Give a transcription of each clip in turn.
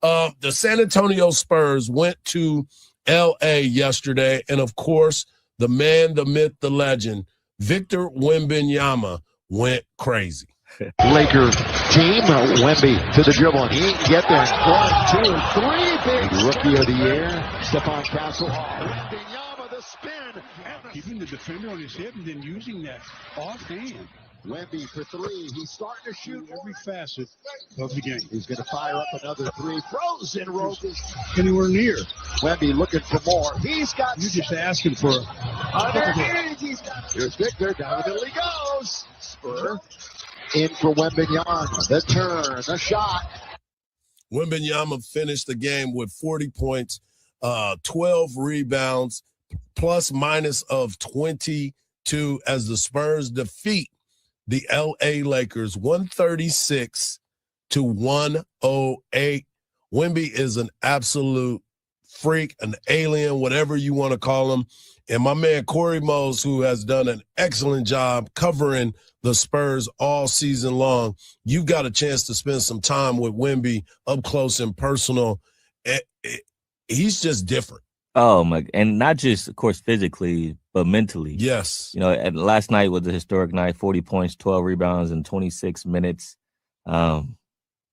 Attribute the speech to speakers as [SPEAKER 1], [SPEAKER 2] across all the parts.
[SPEAKER 1] The San Antonio Spurs went to L.A. yesterday, and, of course, the man, the myth, the legend, Victor Wembanyama went crazy.
[SPEAKER 2] Laker team, Wemby to the dribble. He can get there. 1, 2, 3. Big rookie of the year, Stephon Castle. Wembanyama, the spin.
[SPEAKER 3] Keeping the defender on his hip and then using that offhand.
[SPEAKER 2] Wemby for 3. He's starting to shoot
[SPEAKER 3] every facet of the game.
[SPEAKER 2] He's going to fire up another 3. Frozen rope is
[SPEAKER 3] anywhere near.
[SPEAKER 2] Wemby looking for more. He's got.
[SPEAKER 3] You're just asking for
[SPEAKER 2] Here's Victor. Down the middle he goes. Spur. In for Wembanyama. The turn. The shot.
[SPEAKER 1] Wembanyama finished the game with 40 points, 12 rebounds, plus minus of 22 as the Spurs defeat the L.A. Lakers 136-108. Wemby is an absolute freak, an alien, whatever you want to call him. And my man Corey Mose, who has done an excellent job covering the Spurs all season long, you've got a chance to spend some time with Wemby up close and personal. He's just different.
[SPEAKER 4] Oh, my. And not just, of course, physically, but mentally.
[SPEAKER 1] Yes.
[SPEAKER 4] You know, last night was a historic night, 40 points, 12 rebounds in 26 minutes.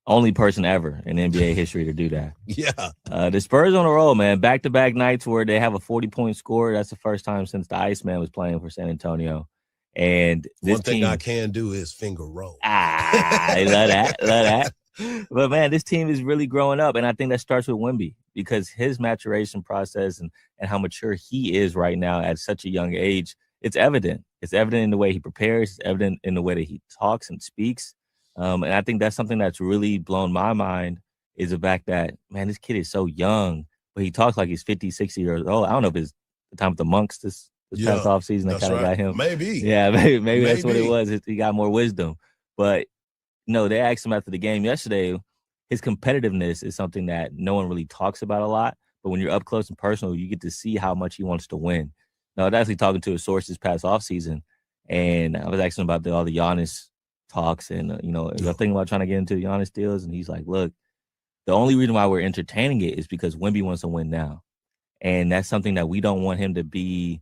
[SPEAKER 4] Only person ever in NBA history to do that.
[SPEAKER 1] Yeah.
[SPEAKER 4] The Spurs on a roll, man. Back-to-back nights where they have a 40-point score. That's the first time since the Iceman was playing for San Antonio. And this
[SPEAKER 1] one thing I can do is finger roll.
[SPEAKER 4] I love that. Love that. But, man, this team is really growing up, and I think that starts with Wemby because his maturation process and how mature he is right now at such a young age, it's evident. It's evident in the way he prepares. It's evident in the way that he talks and speaks. And I think that's something that's really blown my mind is the fact that, man, this kid is so young, but he talks like he's 50, 60 years old. I don't know if it's the time with the monks this past offseason that kind of got him.
[SPEAKER 1] Maybe.
[SPEAKER 4] Yeah, maybe that's what it was. He got more wisdom. But, no, they asked him after the game yesterday, his competitiveness is something that no one really talks about a lot. But when you're up close and personal, you get to see how much he wants to win. Now, I was actually talking to a source this past offseason, and I was asking about all the Giannis talks. And, I'm thinking about trying to get into the Giannis deals. And he's like, look, the only reason why we're entertaining it is because Wemby wants to win now. And that's something that we don't want him to be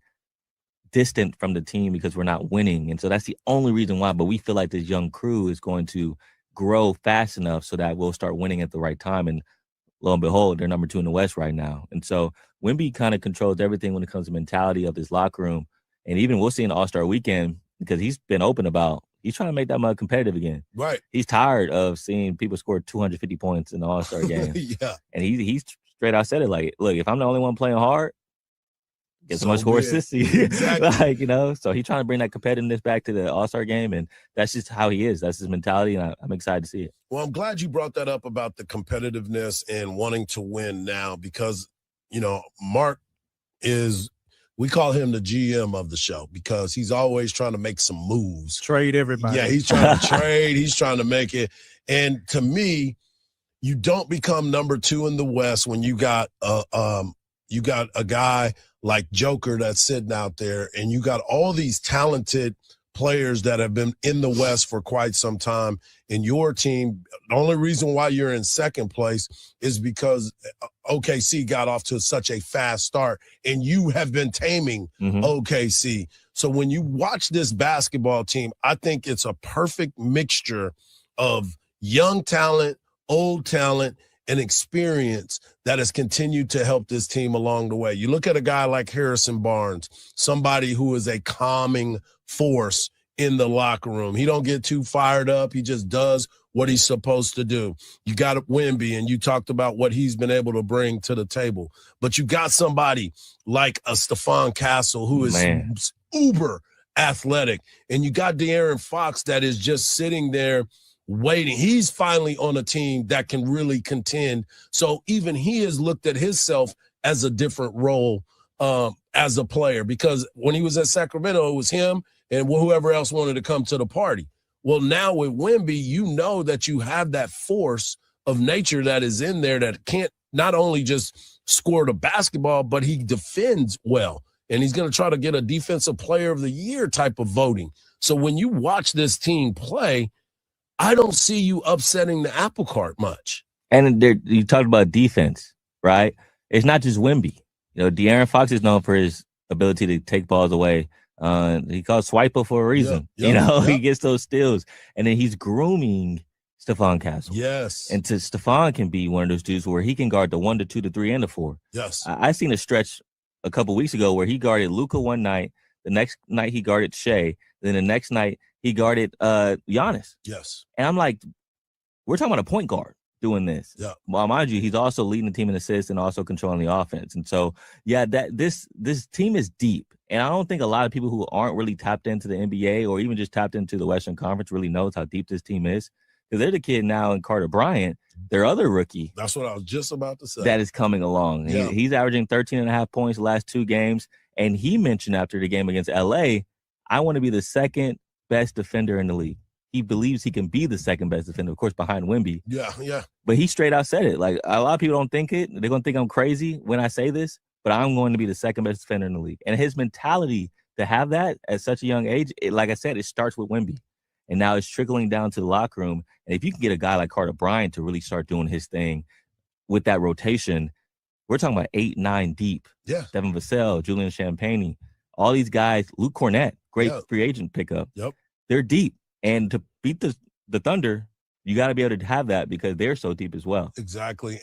[SPEAKER 4] distant from the team because we're not winning. And so that's the only reason why. But we feel like this young crew is going to grow fast enough so that we'll start winning at the right time. And lo and behold, they're number 2 in the West right now. And so Wemby kind of controls everything when it comes to mentality of this locker room. And even we'll see in the All-Star weekend because he's been open about he's trying to make that mud competitive again.
[SPEAKER 1] Right.
[SPEAKER 4] He's tired of seeing people score 250 points in the All-Star game.
[SPEAKER 1] Yeah.
[SPEAKER 4] And he's straight out said it like, look, if I'm the only one playing hard, get so much horse sissy. Exactly. So he's trying to bring that competitiveness back to the All-Star game, and that's just how he is. That's his mentality, and I'm excited to see it.
[SPEAKER 1] Well, I'm glad you brought that up about the competitiveness and wanting to win now because, Mark we call him the GM of the show because he's always trying to make some moves.
[SPEAKER 5] Trade everybody.
[SPEAKER 1] Yeah, he's trying to trade. He's trying to make it. And to me, you don't become number 2 in the West when you got a guy like Joker that's sitting out there, and you got all these talented players that have been in the West for quite some time. And your team, the only reason why you're in second place is because OKC got off to such a fast start, and you have been taming OKC. So when you watch this basketball team, I think it's a perfect mixture of young talent, old talent, and experience that has continued to help this team along the way. You look at a guy like Harrison Barnes, somebody who is a calming force in the locker room. He don't get too fired up. He just does what he's supposed to do. You got Wemby, and you talked about what he's been able to bring to the table. But you got somebody like a Stephon Castle who is uber athletic. And you got De'Aaron Fox that is just sitting there waiting. He's finally on a team that can really contend. So even he has looked at himself as a different role as a player, because when he was at Sacramento, it was him and whoever else wanted to come to the party. Well, now with Wemby, you know that you have that force of nature that is in there that can't not only just score the basketball, but he defends well. And he's going to try to get a defensive player of the year type of voting. So when you watch this team play, I don't see you upsetting the apple cart much.
[SPEAKER 4] And you talked about defense, right? It's not just Wemby. You know, De'Aaron Fox is known for his ability to take balls away. He calls Swiper for a reason. He gets those steals. And then he's grooming Stephon Castle.
[SPEAKER 1] Yes.
[SPEAKER 4] And Stephon can be one of those dudes where he can guard the 1, the 2, the 3, and the 4.
[SPEAKER 1] Yes.
[SPEAKER 4] I seen a stretch a couple weeks ago where he guarded Luka one night. The next night he guarded Shea. Then the next night he guarded Giannis.
[SPEAKER 1] Yes.
[SPEAKER 4] And I'm like, we're talking about a point guard doing this.
[SPEAKER 1] Yeah.
[SPEAKER 4] Well, mind you, he's also leading the team in assists and also controlling the offense. And so, yeah, this team is deep. And I don't think a lot of people who aren't really tapped into the NBA or even just tapped into the Western Conference really knows how deep this team is. Because they're the kid now in Carter Bryant, their other rookie.
[SPEAKER 1] That's what I was just about to say.
[SPEAKER 4] That is coming along.
[SPEAKER 1] Yeah.
[SPEAKER 4] He's averaging 13.5 points the last 2 games. And he mentioned after the game against LA, I want to be the second best defender in the league. He believes he can be the second best defender, of course, behind Wemby.
[SPEAKER 1] Yeah.
[SPEAKER 4] But he straight out said it. Like, a lot of people don't think it. They're going to think I'm crazy when I say this, but I'm going to be the second best defender in the league. And his mentality to have that at such a young age, like I said, it starts with Wemby. And now it's trickling down to the locker room. And if you can get a guy like Carter Bryant to really start doing his thing with that rotation, we're talking about 8, 9 deep.
[SPEAKER 1] Yeah.
[SPEAKER 4] Devin Vassell, Julian Champagnie, all these guys, Luke Cornett, great free agent pickup.
[SPEAKER 1] Yep.
[SPEAKER 4] They're deep. And to beat the Thunder, you got to be able to have that because they're so deep as well.
[SPEAKER 1] Exactly.